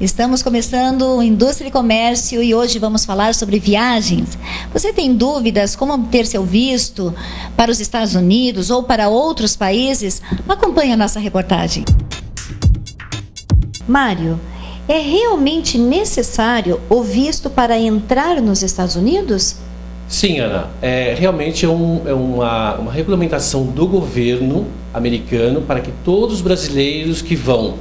Estamos começando o Indústria e Comércio e hoje vamos falar sobre viagens. Você tem dúvidas como obter seu visto para os Estados Unidos ou para outros países? Acompanhe a nossa reportagem. Mário, é realmente necessário o visto para entrar nos Estados Unidos? Sim, Ana. Realmente é uma regulamentação do governo americano para que todos os brasileiros que vão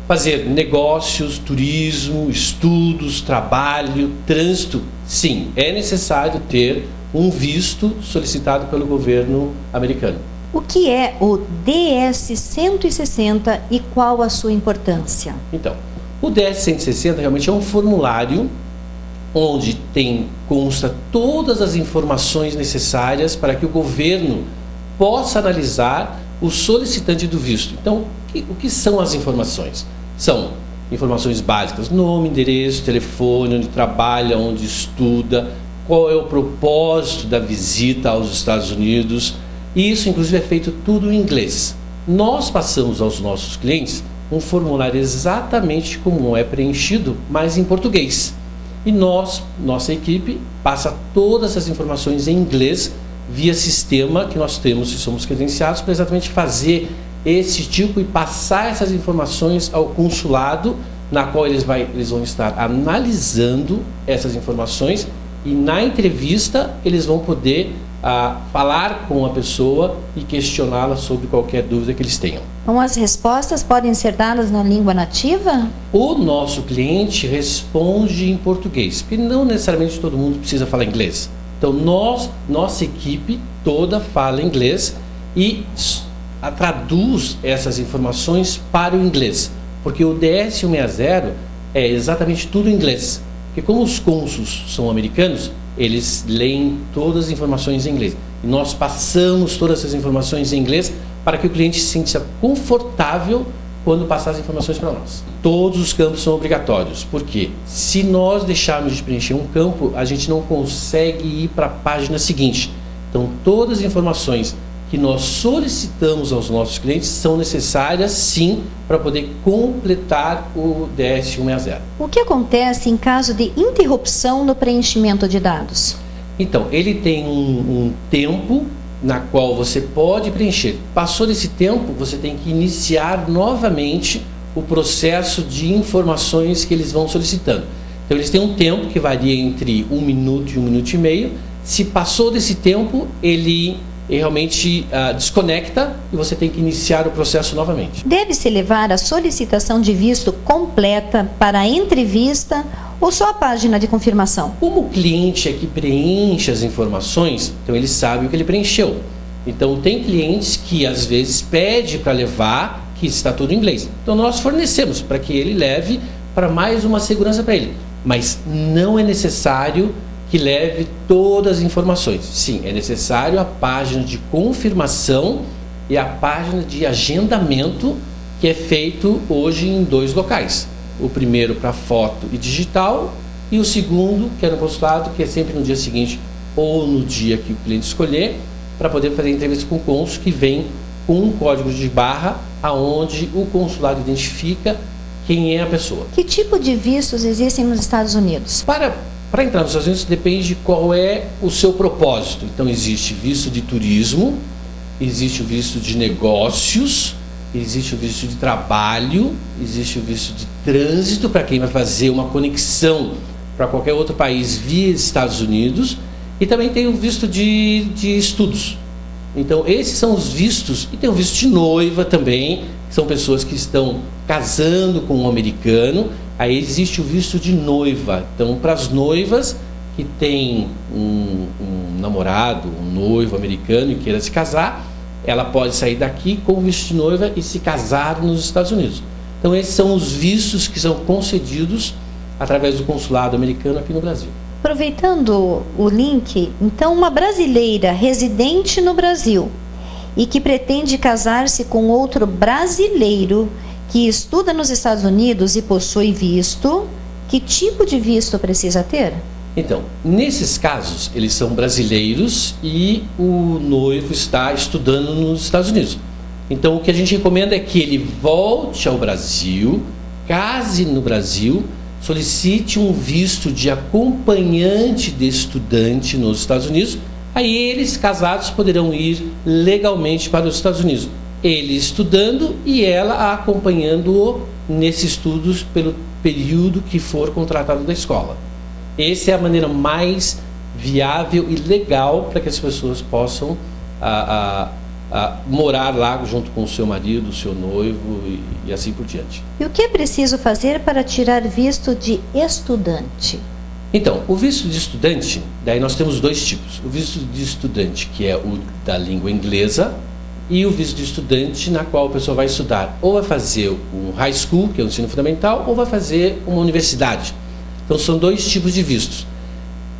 fazer negócios, turismo, estudos, trabalho, trânsito, sim, é necessário ter um visto solicitado pelo governo americano. O que é o DS-160 e qual a sua importância? Então, o DS-160 realmente é um formulário onde consta todas as informações necessárias para que o governo possa analisar o solicitante do visto. Então, o que são as informações? São informações básicas: nome, endereço, telefone, onde trabalha, onde estuda, qual é o propósito da visita aos Estados Unidos. E isso, inclusive, é feito tudo em inglês. Nós passamos aos nossos clientes um formulário exatamente como é preenchido, mas em português. E nossa equipe passa todas as informações em inglês via sistema que nós temos e somos credenciados para exatamente fazer esse tipo e passar essas informações ao consulado, na qual eles vão estar analisando essas informações e na entrevista eles vão poder falar com a pessoa e questioná-la sobre qualquer dúvida que eles tenham. Então as respostas podem ser dadas na língua nativa? O nosso cliente responde em português, porque não necessariamente todo mundo precisa falar inglês. Então nossa equipe toda fala inglês e traduz essas informações para o inglês, porque o DS-160 é exatamente tudo em inglês, porque como os cônsuls são americanos, eles leem todas as informações em inglês, e nós passamos todas essas informações em inglês para que o cliente se sinta confortável quando passar as informações para nós. Todos os campos são obrigatórios, porque se nós deixarmos de preencher um campo, a gente não consegue ir para a página seguinte. Então todas as informações que nós solicitamos aos nossos clientes são necessárias, sim, para poder completar o DS-160. O que acontece em caso de interrupção no preenchimento de dados? Então, ele tem um tempo na qual você pode preencher. Passou desse tempo, você tem que iniciar novamente o processo de informações que eles vão solicitando. Então, eles têm um tempo que varia entre 1 minuto e 1 minuto e meio. Se passou desse tempo, ele realmente desconecta e você tem que iniciar o processo novamente. Deve-se levar a solicitação de visto completa para a entrevista ou só a página de confirmação? Como o cliente é que preenche as informações, então ele sabe o que ele preencheu. Então tem clientes que às vezes pede para levar, que está tudo em inglês. Então nós fornecemos para que ele leve, para mais uma segurança para ele. Mas não é necessário que leve todas as informações. Sim, é necessário a página de confirmação e a página de agendamento, que é feito hoje em 2 locais. O primeiro para foto e digital e o segundo, que é no consulado, que é sempre no dia seguinte ou no dia que o cliente escolher, para poder fazer entrevista com o cônsul, que vem com um código de barra aonde o consulado identifica quem é a pessoa. Que tipo de vistos existem nos Estados Unidos? Para entrar nos Estados Unidos depende de qual é o seu propósito. Então existe visto de turismo, existe o visto de negócios, existe o visto de trabalho, existe o visto de trânsito para quem vai fazer uma conexão para qualquer outro país via Estados Unidos, e também tem o visto de estudos. Então esses são os vistos, e tem o visto de noiva também, que são pessoas que estão casando com um americano. Aí existe o visto de noiva. Então, para as noivas que têm um namorado, um noivo americano e queira se casar, ela pode sair daqui com o visto de noiva e se casar nos Estados Unidos. Então, esses são os vistos que são concedidos através do consulado americano aqui no Brasil. Aproveitando o link, então uma brasileira residente no Brasil e que pretende casar-se com outro brasileiro que estuda nos Estados Unidos e possui visto, que tipo de visto precisa ter? Então, nesses casos, eles são brasileiros e o noivo está estudando nos Estados Unidos. Então, o que a gente recomenda é que ele volte ao Brasil, case no Brasil, solicite um visto de acompanhante de estudante nos Estados Unidos, aí eles, casados, poderão ir legalmente para os Estados Unidos. Ele estudando e ela acompanhando-o nesses estudos pelo período que for contratado da escola. Essa é a maneira mais viável e legal para que as pessoas possam morar lá junto com o seu marido, o seu noivo e assim por diante. E o que é preciso fazer para tirar visto de estudante? Então, o visto de estudante, daí nós temos dois tipos. O visto de estudante, que é o da língua inglesa, e o visto de estudante na qual a pessoa vai estudar. Ou vai fazer um high school, que é o ensino fundamental, ou vai fazer uma universidade. Então, são dois tipos de vistos.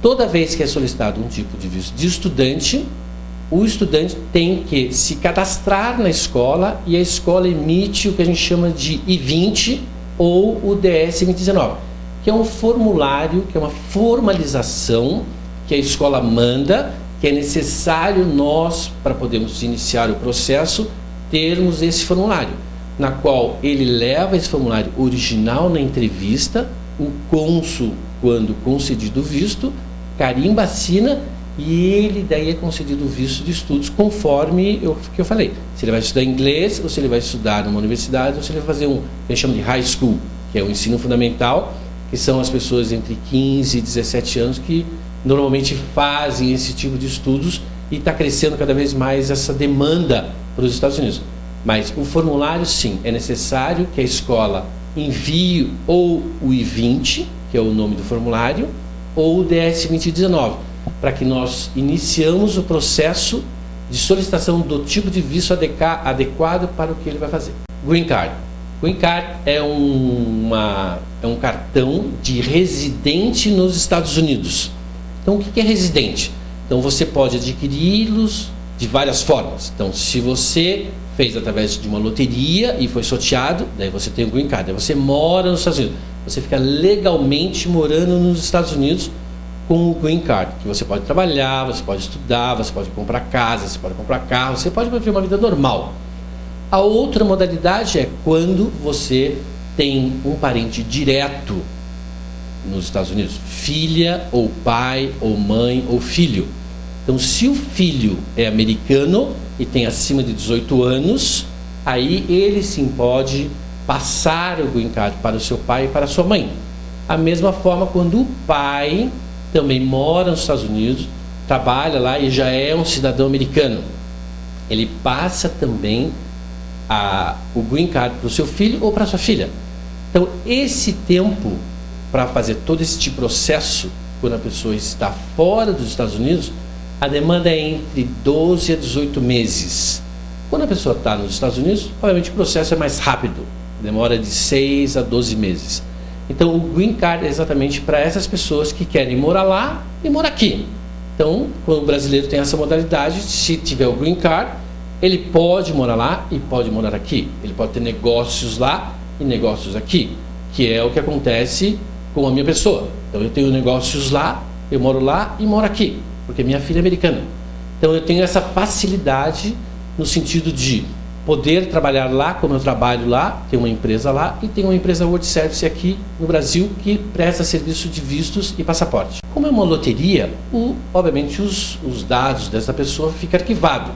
Toda vez que é solicitado um tipo de visto de estudante, o estudante tem que se cadastrar na escola e a escola emite o que a gente chama de I-20 ou o DS-2019, que é um formulário, que é uma formalização que a escola manda, que é necessário nós, para podermos iniciar o processo, termos esse formulário, na qual ele leva esse formulário original na entrevista, o cônsul, quando concedido o visto, carimba, assina, e ele daí é concedido o visto de estudos conforme o que eu falei. Se ele vai estudar inglês, ou se ele vai estudar numa universidade, ou se ele vai fazer que a gente chama de high school, que é o ensino fundamental, que são as pessoas entre 15 e 17 anos que normalmente fazem esse tipo de estudos, e está crescendo cada vez mais essa demanda para os Estados Unidos. Mas o formulário, sim, é necessário que a escola envie ou o I-20, que é o nome do formulário, ou o DS-2019, para que nós iniciamos o processo de solicitação do tipo de visto adequado para o que ele vai fazer. Green Card. Green Card é um cartão de residente nos Estados Unidos. Então, o que é residente? Então, você pode adquiri-los de várias formas. Então, se você fez através de uma loteria e foi sorteado, daí você tem o Green Card. Daí você mora nos Estados Unidos. Você fica legalmente morando nos Estados Unidos com o Green Card, que você pode trabalhar, você pode estudar, você pode comprar casa, você pode comprar carro, você pode viver uma vida normal. A outra modalidade é quando você tem um parente direto nos Estados Unidos, filha, ou pai, ou mãe, ou filho. Então, se o filho é americano e tem acima de 18 anos, aí ele sim pode passar o Green Card para o seu pai e para a sua mãe. A mesma forma quando o pai também mora nos Estados Unidos, trabalha lá e já é um cidadão americano, ele passa também o Green Card para o seu filho ou para a sua filha. Então, esse tempo para fazer todo este processo, quando a pessoa está fora dos Estados Unidos, a demanda é entre 12 a 18 meses. Quando a pessoa está nos Estados Unidos, obviamente o processo é mais rápido, demora de 6 a 12 meses. Então, o Green Card é exatamente para essas pessoas que querem morar lá e morar aqui. Então, quando o brasileiro tem essa modalidade, se tiver o Green Card, ele pode morar lá e pode morar aqui. Ele pode ter negócios lá e negócios aqui, que é o que acontece com a minha pessoa. Então, eu tenho negócios lá, eu moro lá e moro aqui, porque minha filha é americana. Então, eu tenho essa facilidade no sentido de poder trabalhar lá, como eu trabalho lá, tem uma empresa lá e tem uma empresa World Service aqui no Brasil que presta serviço de vistos e passaporte. Como é uma loteria, obviamente os dados dessa pessoa ficam arquivados.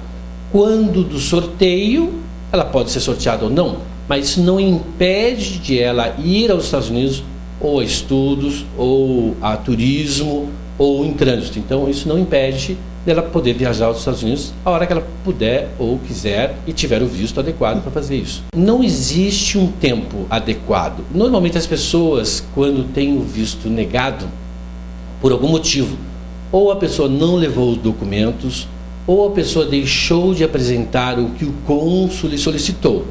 Quando do sorteio, ela pode ser sorteada ou não, mas isso não impede de ela ir aos Estados Unidos ou a estudos, ou a turismo, ou em trânsito. Então, isso não impede dela poder viajar aos Estados Unidos a hora que ela puder ou quiser e tiver o visto adequado para fazer isso. Não existe um tempo adequado. Normalmente as pessoas, quando têm o visto negado, por algum motivo, ou a pessoa não levou os documentos, ou a pessoa deixou de apresentar o que o cônsul lhe solicitou.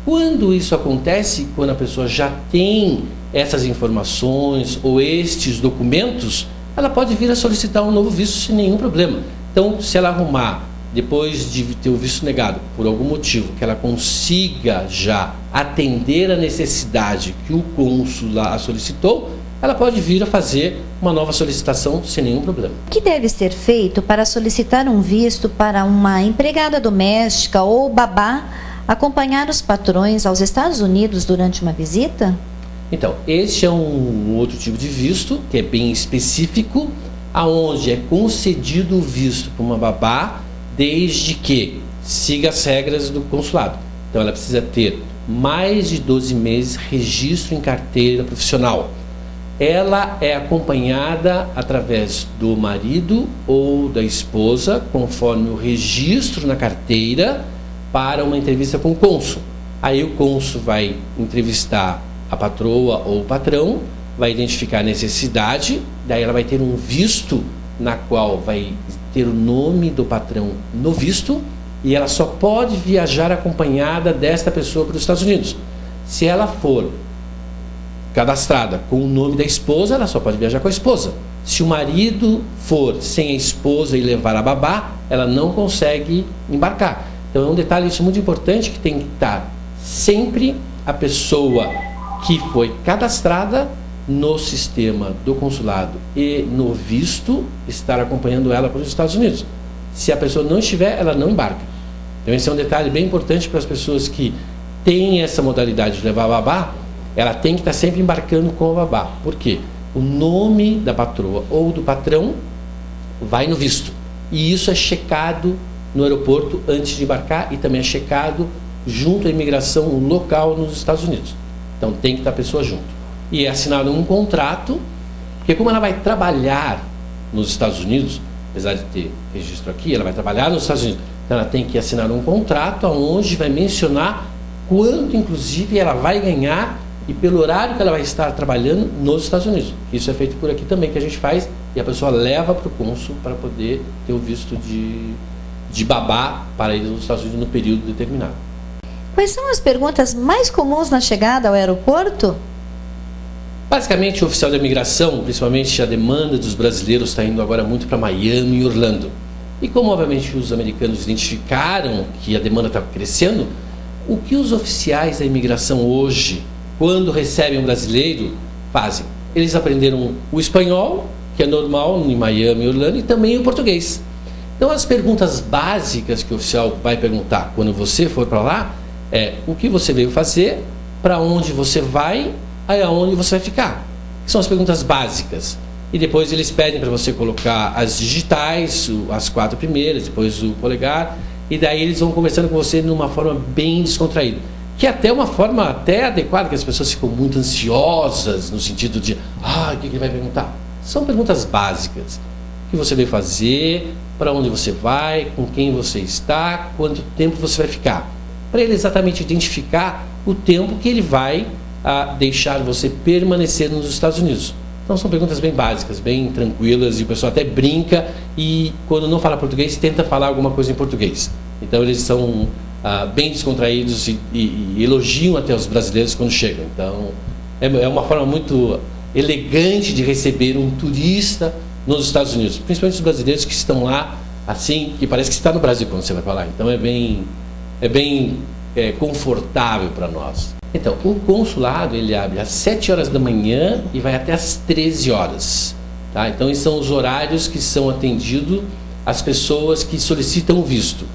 Quando isso acontece, quando a pessoa já tem essas informações ou estes documentos, ela pode vir a solicitar um novo visto sem nenhum problema. Então, se ela arrumar, depois de ter o visto negado, por algum motivo, que ela consiga já atender a necessidade que o cônsul lá solicitou, ela pode vir a fazer uma nova solicitação sem nenhum problema. O que deve ser feito para solicitar um visto para uma empregada doméstica ou babá acompanhar os patrões aos Estados Unidos durante uma visita? Então, este é um outro tipo de visto, que é bem específico, aonde é concedido o visto para uma babá, desde que siga as regras do consulado. Então, ela precisa ter mais de 12 meses registro em carteira profissional. Ela é acompanhada através do marido ou da esposa, conforme o registro na carteira, para uma entrevista com o cônsul. Aí o cônsul vai entrevistar a patroa ou o patrão, vai identificar a necessidade, daí ela vai ter um visto na qual vai ter o nome do patrão no visto, e ela só pode viajar acompanhada desta pessoa para os Estados Unidos. Se ela for cadastrada com o nome da esposa, ela só pode viajar com a esposa. Se o marido for sem a esposa e levar a babá, ela não consegue embarcar. Então é um detalhe isso muito importante, que tem que estar sempre a pessoa que foi cadastrada no sistema do consulado e no visto, estar acompanhando ela para os Estados Unidos. Se a pessoa não estiver, ela não embarca. Então esse é um detalhe bem importante para as pessoas que têm essa modalidade de levar a babá. Ela tem que estar sempre embarcando com a babá. Por quê? O nome da patroa ou do patrão vai no visto. E isso é checado no aeroporto antes de embarcar, e também é checado junto à imigração local nos Estados Unidos. Então tem que estar a pessoa junto. E é assinado um contrato, porque como ela vai trabalhar nos Estados Unidos, apesar de ter registro aqui, ela vai trabalhar nos Estados Unidos. Então ela tem que assinar um contrato onde vai mencionar quanto, inclusive, ela vai ganhar e pelo horário que ela vai estar trabalhando nos Estados Unidos. Isso é feito por aqui também, que a gente faz, e a pessoa leva para o cônsul para poder ter o visto de babá para ir nos Estados Unidos no período determinado. Quais são as perguntas mais comuns na chegada ao aeroporto? Basicamente, o oficial de imigração, principalmente a demanda dos brasileiros, está indo agora muito para Miami e Orlando. E como, obviamente, os americanos identificaram que a demanda está crescendo, o que os oficiais da imigração hoje, quando recebem um brasileiro, fazem? Eles aprenderam o espanhol, que é normal em Miami e Orlando, e também o português. Então, as perguntas básicas que o oficial vai perguntar quando você for para lá é o que você veio fazer, para onde você vai, aí aonde você vai ficar. São as perguntas básicas. E depois eles pedem para você colocar as digitais, as 4 primeiras, depois o polegar, e daí eles vão conversando com você de uma forma bem descontraída. Que é até uma forma até adequada, que as pessoas ficam muito ansiosas, no sentido de, o que ele vai perguntar? São perguntas básicas. O que você veio fazer, para onde você vai, com quem você está, quanto tempo você vai ficar. Para ele exatamente identificar o tempo que ele vai deixar você permanecer nos Estados Unidos. Então são perguntas bem básicas, bem tranquilas, e o pessoal até brinca e quando não fala português, tenta falar alguma coisa em português. Então eles são bem descontraídos e elogiam até os brasileiros quando chegam. Então é uma forma muito elegante de receber um turista nos Estados Unidos, principalmente os brasileiros que estão lá, assim, que parece que está no Brasil quando você vai para lá. Então é bem confortável para nós. Então, o consulado ele abre às 7 horas da manhã e vai até às 13 horas. Tá? Então, esses são os horários que são atendidos às pessoas que solicitam o visto.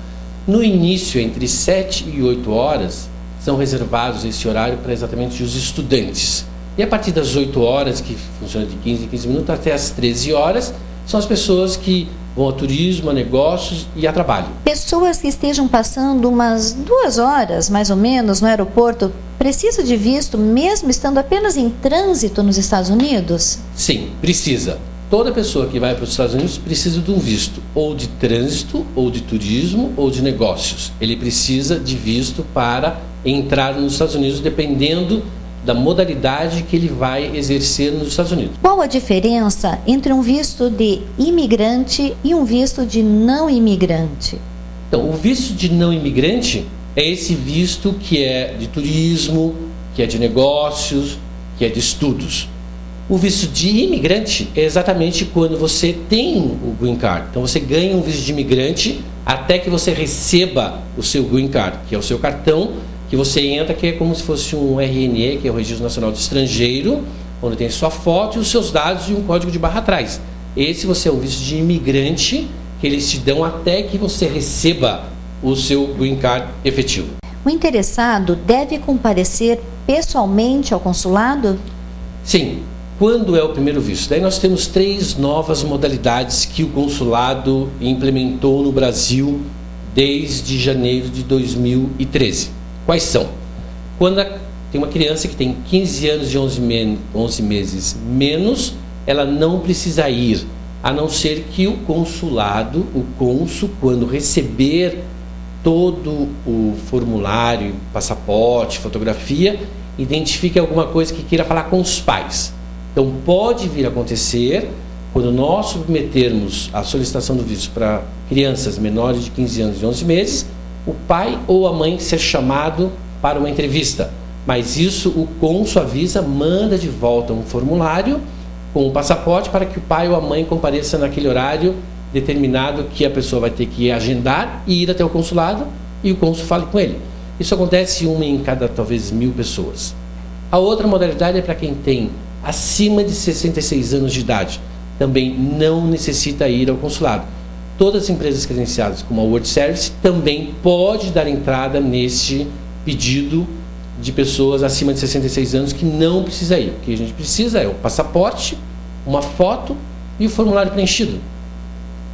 No início, entre 7 e 8 horas, são reservados esse horário para exatamente os estudantes. E a partir das 8 horas, que funciona de 15 em 15 minutos, até às 13 horas, são as pessoas que vão a turismo, a negócios e a trabalho. Pessoas que estejam passando umas 2 horas, mais ou menos, no aeroporto, precisa de visto mesmo estando apenas em trânsito nos Estados Unidos? Sim, precisa. Toda pessoa que vai para os Estados Unidos precisa de um visto, ou de trânsito, ou de turismo, ou de negócios. Ele precisa de visto para entrar nos Estados Unidos, dependendo da modalidade que ele vai exercer nos Estados Unidos. Qual a diferença entre um visto de imigrante e um visto de não imigrante? Então, o visto de não imigrante é esse visto que é de turismo, que é de negócios, que é de estudos. O visto de imigrante é exatamente quando você tem o Green Card. Então, você ganha um visto de imigrante até que você receba o seu Green Card, que é o seu cartão, que você entra, que é como se fosse um RNE, que é o Registro Nacional do Estrangeiro, onde tem sua foto e os seus dados e um código de barra atrás. Esse você é um visto de imigrante, que eles te dão até que você receba o seu Green Card efetivo. O interessado deve comparecer pessoalmente ao consulado? Sim, quando é o primeiro visto? Daí nós temos 3 novas modalidades que o consulado implementou no Brasil desde janeiro de 2013. Quais são? Quando tem uma criança que tem 15 anos e 11 meses menos, ela não precisa ir, a não ser que o consulado, o cônsul, quando receber todo o formulário, passaporte, fotografia, identifique alguma coisa que queira falar com os pais. Então pode vir a acontecer, quando nós submetermos a solicitação do visto para crianças menores de 15 anos e 11 meses, o pai ou a mãe ser chamado para uma entrevista. Mas isso o cônsul avisa, manda de volta um formulário com o passaporte para que o pai ou a mãe compareça naquele horário determinado que a pessoa vai ter que agendar e ir até o consulado e o cônsul fale com ele. Isso acontece uma em cada, talvez, 1000 pessoas. A outra modalidade é para quem tem acima de 66 anos de idade. Também não necessita ir ao consulado. Todas as empresas credenciadas, como a World Service, também pode dar entrada neste pedido de pessoas acima de 66 anos que não precisa ir. O que a gente precisa é o passaporte, uma foto e o formulário preenchido.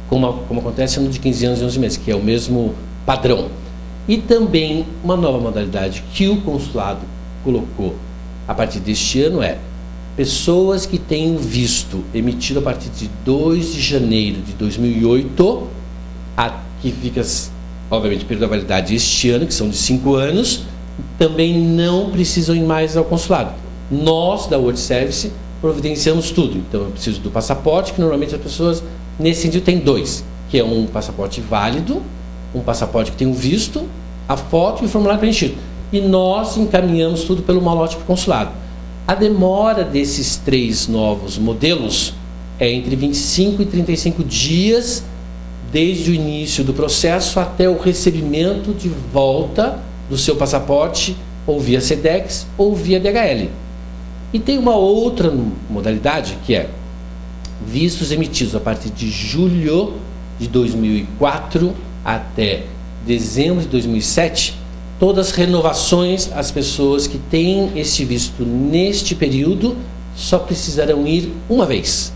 Como acontece no de 15 anos e 11 meses, que é o mesmo padrão. E também uma nova modalidade que o consulado colocou a partir deste ano é pessoas que têm visto emitido a partir de 2 de janeiro de 2008, que fica, obviamente, período da validade este ano, que são de 5 anos, também não precisam ir mais ao consulado. Nós, da World Service, providenciamos tudo. Então, eu preciso do passaporte, que normalmente as pessoas, nesse sentido, tem 2, que é um passaporte válido, um passaporte que tem um visto, a foto e o formulário preenchido. E nós encaminhamos tudo pelo malote para o consulado. A demora desses 3 novos modelos é entre 25 e 35 dias, desde o início do processo até o recebimento de volta do seu passaporte, ou via SEDEX ou via DHL. E tem uma outra modalidade, que é vistos emitidos a partir de julho de 2004 até dezembro de 2007, todas as renovações, as pessoas que têm este visto neste período só precisarão ir uma vez,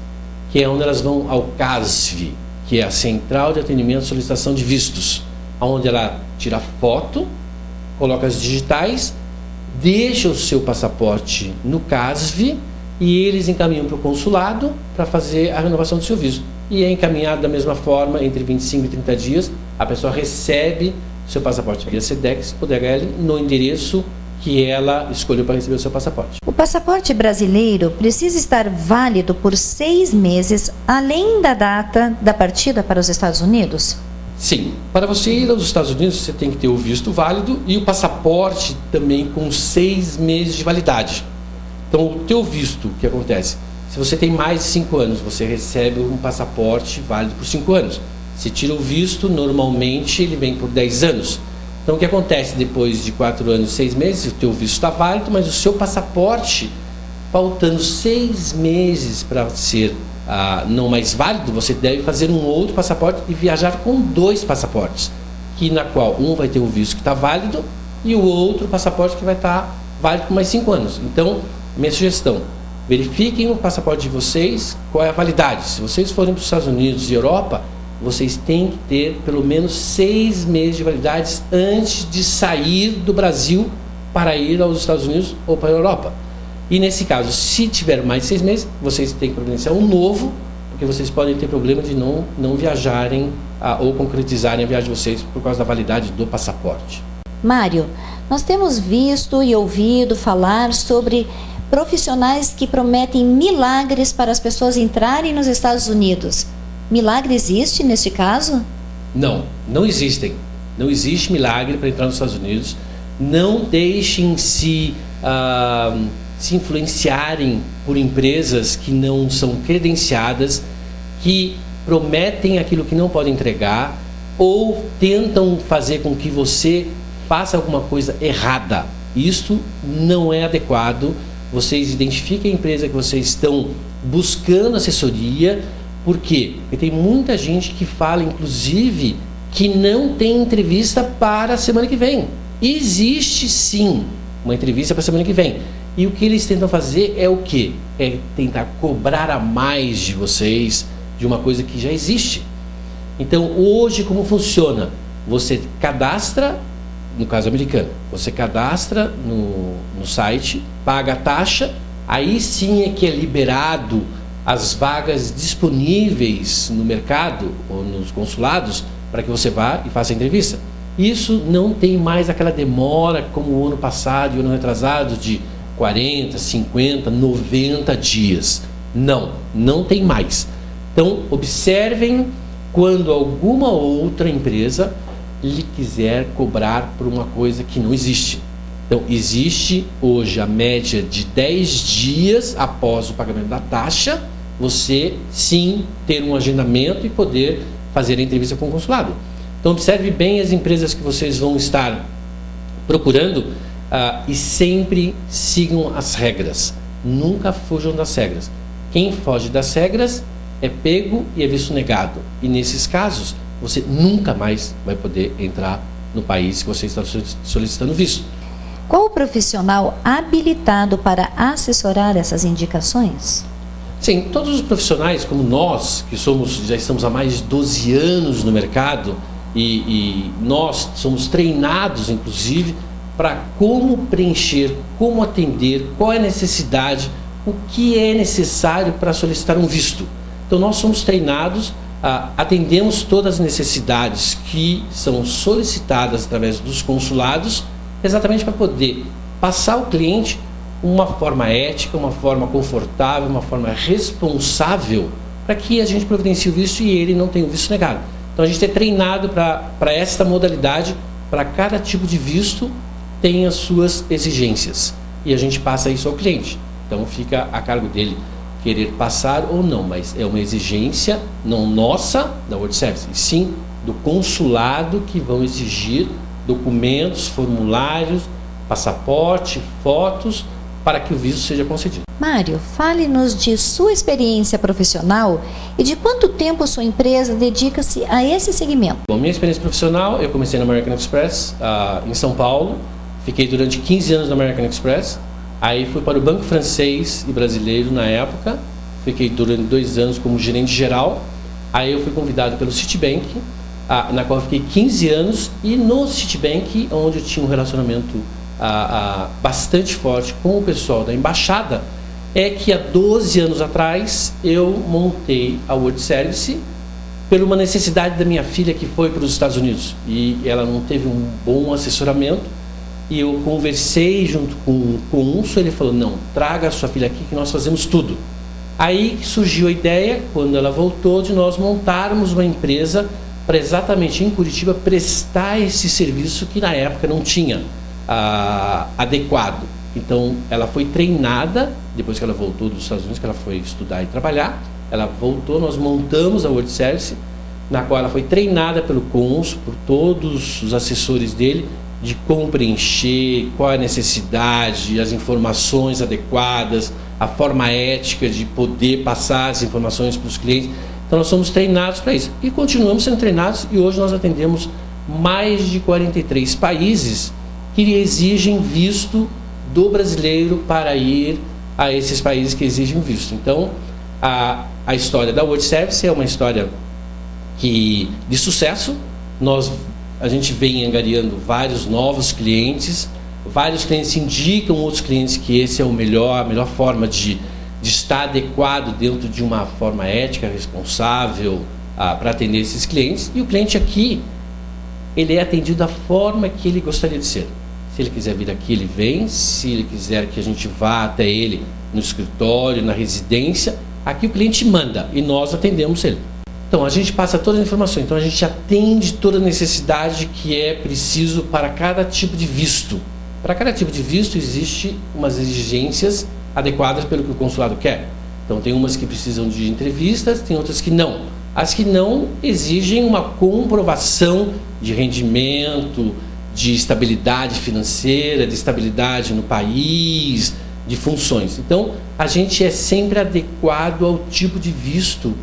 que é onde elas vão ao CASV, que é a Central de Atendimento e Solicitação de Vistos, onde ela tira foto, coloca as digitais, deixa o seu passaporte no CASV e eles encaminham para o consulado para fazer a renovação do seu visto. E é encaminhado da mesma forma, entre 25 e 30 dias, a pessoa recebe o seu passaporte via SEDEX ou DHL no endereço que ela escolheu para receber o seu passaporte. O passaporte brasileiro precisa estar válido por 6 meses, além da data da partida para os Estados Unidos? Sim, para você ir aos Estados Unidos, você tem que ter o visto válido e o passaporte também com 6 meses de validade. Então, o teu visto, o que acontece? Se você tem mais de 5 anos, você recebe um passaporte válido por 5 anos. Se tira o visto, normalmente ele vem por 10 anos. Então, o que acontece depois de 4 anos e 6 meses? O teu visto está válido, mas o seu passaporte, faltando 6 meses para ser não mais válido, você deve fazer um outro passaporte e viajar com 2 passaportes, na qual um vai ter o visto que está válido e o outro passaporte que vai estar válido por mais 5 anos. Então, minha sugestão, verifiquem o passaporte de vocês, qual é a validade. Se vocês forem para os Estados Unidos e Europa, vocês têm que ter pelo menos 6 meses de validade antes de sair do Brasil para ir aos Estados Unidos ou para a Europa. E nesse caso, se tiver mais de 6 meses, vocês têm que providenciar um novo, porque vocês podem ter problema de não viajarem ou concretizarem a viagem de vocês por causa da validade do passaporte. Mário, nós temos visto e ouvido falar sobre profissionais que prometem milagres para as pessoas entrarem nos Estados Unidos. Milagre existe neste caso? Não existem. Não existe milagre para entrar nos Estados Unidos. Não deixem se influenciarem por empresas que não são credenciadas, que prometem aquilo que não podem entregar ou tentam fazer com que você faça alguma coisa errada. Isto não é adequado. Vocês identifiquem a empresa que vocês estão buscando assessoria. Por quê? Porque tem muita gente que fala, inclusive, que não tem entrevista para a semana que vem. existe sim uma entrevista para a semana que vem. E o que eles tentam fazer é o quê? É tentar cobrar a mais de vocês de uma coisa que já existe. Então, hoje, como funciona? Você cadastra, no caso americano, você cadastra no site, paga a taxa, aí sim é que é liberado as vagas disponíveis no mercado ou nos consulados para que você vá e faça a entrevista. Isso não tem mais aquela demora como o ano passado e o ano retrasado de 40, 50, 90 dias. Não tem mais. Então, observem quando alguma outra empresa lhe quiser cobrar por uma coisa que não existe. Então, existe hoje a média de 10 dias após o pagamento da taxa, você sim ter um agendamento e poder fazer a entrevista com o consulado. Então, observe bem as empresas que vocês vão estar procurando e sempre sigam as regras. Nunca fujam das regras. Quem foge das regras é pego e é visto negado. E nesses casos, você nunca mais vai poder entrar no país que você está solicitando visto. Qual o profissional habilitado para assessorar essas indicações? Sim, todos os profissionais como nós, que já estamos há mais de 12 anos no mercado, e nós somos treinados, inclusive, para como preencher, como atender, qual é a necessidade, o que é necessário para solicitar um visto. Então, nós somos treinados, atendemos todas as necessidades que são solicitadas através dos consulados, exatamente para poder passar ao cliente uma forma ética, uma forma confortável, uma forma responsável, para que a gente providencie o visto e ele não tenha o visto negado. Então, a gente é treinado para esta modalidade, para cada tipo de visto tem as suas exigências. E a gente passa isso ao cliente. Então, fica a cargo dele querer passar ou não, mas é uma exigência não nossa, da World Service, e sim do consulado, que vão exigir documentos, formulários, passaporte, fotos, para que o visto seja concedido. Mário, fale-nos de sua experiência profissional e de quanto tempo sua empresa dedica-se a esse segmento. Bom, minha experiência profissional, eu comecei na American Express, em São Paulo, fiquei durante 15 anos na American Express, aí fui para o Banco Francês e Brasileiro na época, fiquei durante 2 anos como gerente geral, aí eu fui convidado pelo Citibank, na qual eu fiquei 15 anos, e no Citibank, onde eu tinha um relacionamento bastante forte com o pessoal da embaixada, é que há 12 anos atrás eu montei a World Service por uma necessidade da minha filha, que foi para os Estados Unidos e ela não teve um bom assessoramento, e eu conversei junto com o cônsul, ele falou: não, traga a sua filha aqui que nós fazemos tudo. Aí surgiu a ideia, quando ela voltou, de nós montarmos uma empresa para exatamente em Curitiba prestar esse serviço que na época não tinha adequado. Então ela foi treinada, depois que ela voltou dos Estados Unidos, que ela foi estudar e trabalhar, ela voltou, nós montamos a World Service, na qual ela foi treinada pelo cônsul, por todos os assessores dele, de como preencher, qual é a necessidade, as informações adequadas, a forma ética de poder passar as informações para os clientes. Então nós somos treinados para isso e continuamos sendo treinados, e hoje nós atendemos mais de 43 países que exigem visto do brasileiro para ir a esses países que exigem visto. Então, a história da World Service é uma história de sucesso. A gente vem angariando vários novos clientes, vários clientes indicam outros clientes que esse é a melhor forma de estar adequado dentro de uma forma ética, responsável, para atender esses clientes. E o cliente aqui, ele é atendido da forma que ele gostaria de ser. Se ele quiser vir aqui, ele vem. Se ele quiser que a gente vá até ele no escritório, na residência, aqui o cliente manda e nós atendemos ele. Então, a gente passa todas as informações. Então, a gente atende toda a necessidade que é preciso para cada tipo de visto. Para cada tipo de visto, existe umas exigências adequadas pelo que o consulado quer. Então, tem umas que precisam de entrevistas, tem outras que não. As que não exigem uma comprovação de rendimento, de estabilidade financeira, de estabilidade no país, de funções. Então, a gente é sempre adequado ao tipo de visto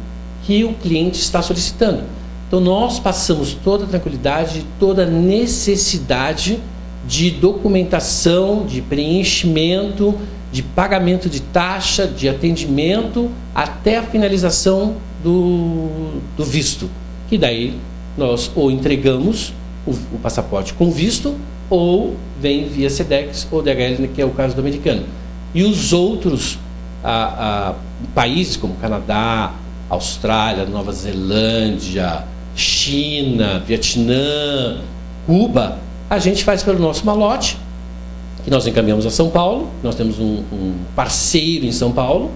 que o cliente está solicitando. Então, nós passamos toda a tranquilidade, toda a necessidade de documentação, de preenchimento, de pagamento de taxa, de atendimento, até a finalização do visto. Que daí nós ou entregamos o passaporte com visto, ou vem via SEDEX ou DHL, que é o caso do americano. E os outros países, como Canadá, Austrália, Nova Zelândia, China, Vietnã, Cuba, a gente faz pelo nosso malote, que nós encaminhamos a São Paulo. Nós temos um parceiro em São Paulo,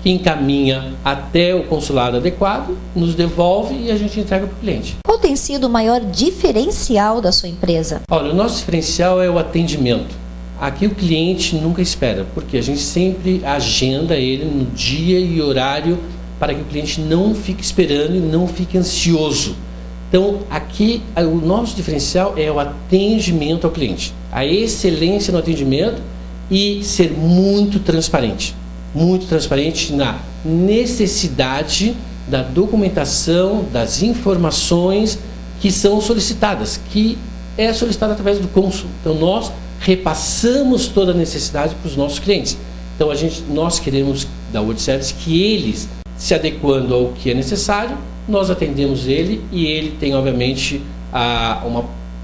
que encaminha até o consulado adequado, nos devolve e a gente entrega para o cliente. Qual tem sido o maior diferencial da sua empresa? Olha, o nosso diferencial é o atendimento. Aqui o cliente nunca espera, porque a gente sempre agenda ele no dia e horário para que o cliente não fique esperando e não fique ansioso. Então, aqui o nosso diferencial é o atendimento ao cliente, a excelência no atendimento e ser muito transparente na necessidade da documentação, das informações que são solicitadas, que é solicitada através do cônsul. Então, nós repassamos toda a necessidade para os nossos clientes. Então, nós queremos da World Service que eles, se adequando ao que é necessário, nós atendemos ele e ele tem, obviamente,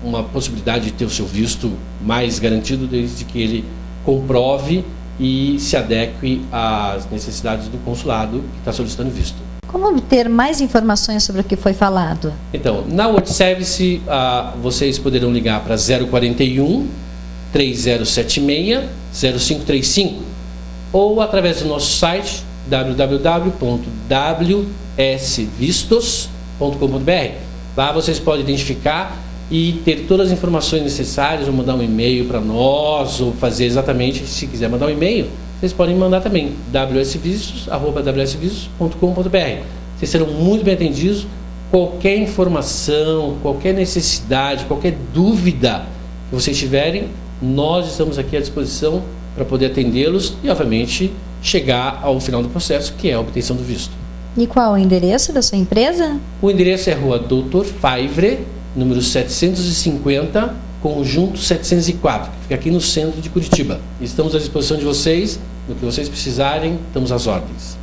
uma possibilidade de ter o seu visto mais garantido, desde que ele comprove e se adeque às necessidades do consulado que está solicitando visto. Como obter mais informações sobre o que foi falado? Então, na World Service, vocês poderão ligar para 041 3076 0535 ou através do nosso site www.wsvistos.com.br. Lá vocês podem identificar e ter todas as informações necessárias, ou mandar um e-mail para nós, ou fazer exatamente, se quiser mandar um e-mail, vocês podem mandar também, wsvistos@wsvistos.com.br. Vocês serão muito bem atendidos. Qualquer informação, qualquer necessidade, qualquer dúvida que vocês tiverem, nós estamos aqui à disposição para poder atendê-los e, obviamente, chegar ao final do processo, que é a obtenção do visto. E qual é o endereço da sua empresa? O endereço é Rua Doutor Favre, número 750, Conjunto 704, que fica aqui no centro de Curitiba. Estamos à disposição de vocês, no que vocês precisarem, estamos às ordens.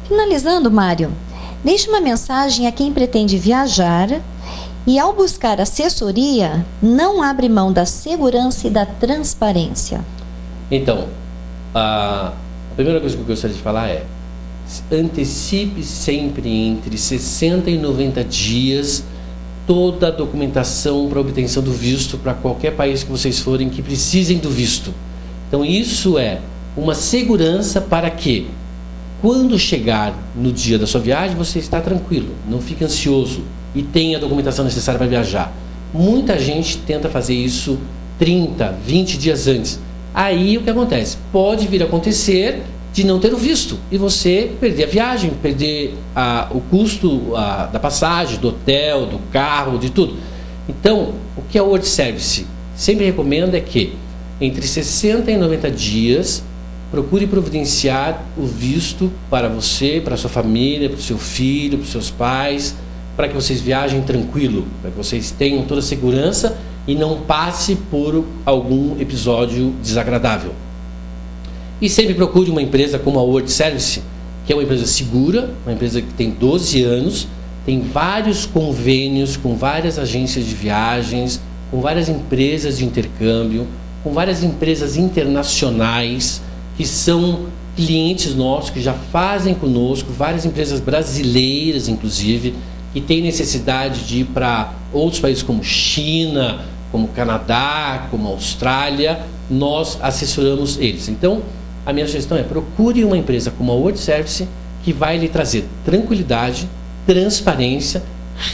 Finalizando, Mário, deixe uma mensagem a quem pretende viajar e, ao buscar assessoria, não abre mão da segurança e da transparência. Então, a primeira coisa que eu gostaria de falar é: antecipe sempre entre 60 e 90 dias toda a documentação para obtenção do visto para qualquer país que vocês forem que precisem do visto. Então, isso é uma segurança para que, quando chegar no dia da sua viagem, você está tranquilo, não fique ansioso e tenha a documentação necessária para viajar. Muita gente tenta fazer isso 30, 20 dias antes. Aí o que acontece? Pode vir a acontecer de não ter o visto e você perder a viagem, perder o custo da passagem, do hotel, do carro, de tudo. Então, o que a World Service sempre recomenda é que entre 60 e 90 dias procure providenciar o visto para você, para a sua família, para o seu filho, para os seus pais, para que vocês viajem tranquilo, para que vocês tenham toda a segurança e não passe por algum episódio desagradável. E sempre procure uma empresa como a World Service, que é uma empresa segura, uma empresa que tem 12 anos, tem vários convênios com várias agências de viagens, com várias empresas de intercâmbio, com várias empresas internacionais que são clientes nossos, que já fazem conosco, várias empresas brasileiras, inclusive, que têm necessidade de ir para outros países como China, como Canadá, como Austrália. Nós assessoramos eles. Então, a minha sugestão é: procure uma empresa como a World Service, que vai lhe trazer tranquilidade, transparência,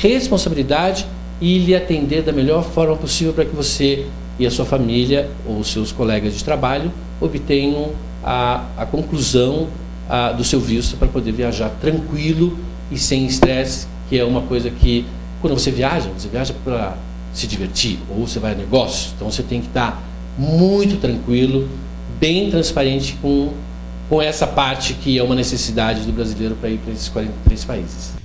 responsabilidade e lhe atender da melhor forma possível para que você e a sua família ou seus colegas de trabalho obtenham a conclusão do seu visto para poder viajar tranquilo e sem estresse, que é uma coisa que, quando você viaja para se divertir ou você vai a negócios, então você tem que estar muito tranquilo, bem transparente com essa parte que é uma necessidade do brasileiro para ir para esses 43 países.